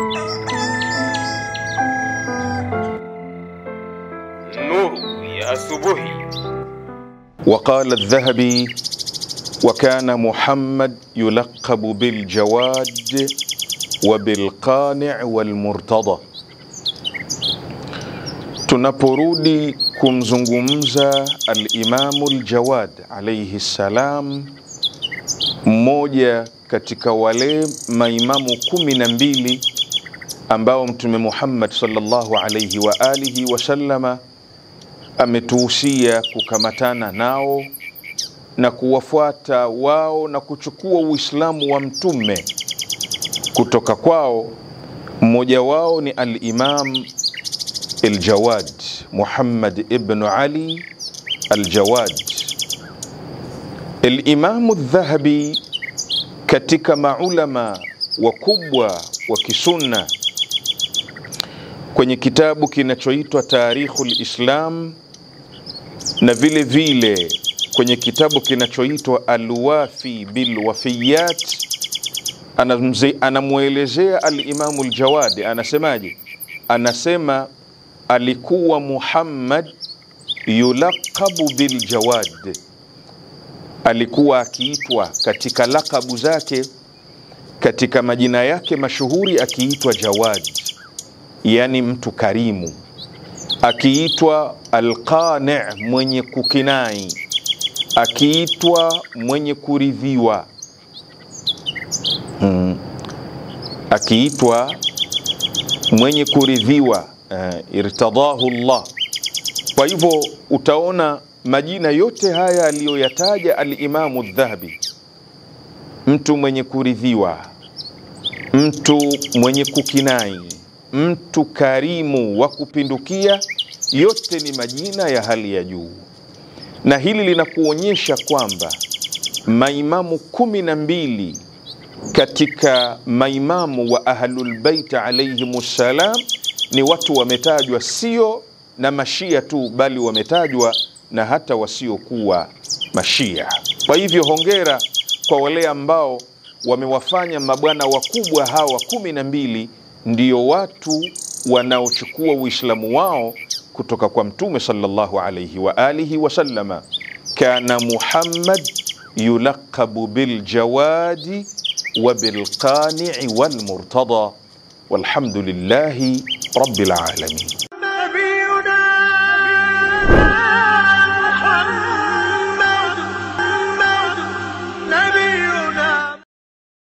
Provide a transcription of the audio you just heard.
نور يا asubuhi. وقال الذهبي: وكان محمد يلقب بالجواد وبالقانع والمرتضى. Tunaporudi kumzungumza al-Imamu al-Jawad alayhi salam, mmoja katika wale maimamu 12 ambao Mtume Muhammad sallallahu alayhi wa alihi wasallama ametuhusia kukamatana nao na kuwafuata wao na kuchukua Uislamu wa Mtume kutoka kwao. Mmoja wao ni al-Imam al-Jawad Muhammad ibn Ali al-Jawad. Al-Imam al-Dhahabi katika maulama wakubwa wa kisunna kwenye kitabu kinachoitwa Tarikhul Islam na vile vile kwenye kitabu kinachoitwa Al-Wafi bil Wafiyat, anamuelezea al-Imamu al-Jawad. Anasemaje? Anasema alikuwa Muhammad yulaqabu bil Jawad, alikuwa akiitwa katika lakabu zake, katika majina yake mashuhuri akiitwa Jawad, yani mtu karimu, akiitwa al-Qani', mwenye kukinai, akiitwa mwenye kuridhiwa, akiitwa mwenye kuridhiwa, irtadahu Allah. Kwa hivyo utaona majina yote haya aliyoyataja al-Imamu al-Dhahabi, mtu mwenye kuridhiwa, mtu mwenye kukinai, mtu karimu wa kupindukia, yote ni majina ya hali ya juu. Na hili linakuonyesha kwamba maimamu 12 katika maimamu wa Ahlul Bait alayhimus salam ni watu wametajwa, sio na mashia tu, bali wametajwa na hata wasiokuwa mashia. Kwa hivyo hongera kwa wale ambao wamewafanya mabwana wakubwa hawa 12 ndio watu wanaochukua Uislamu wao kutoka kwa Mtume sallallahu alayhi wa alihi wasallama. Kana Muhammad yulaqabu bil Jawadi wa bil Qani'i wal Murtada, walhamdulillahi rabbil alamin.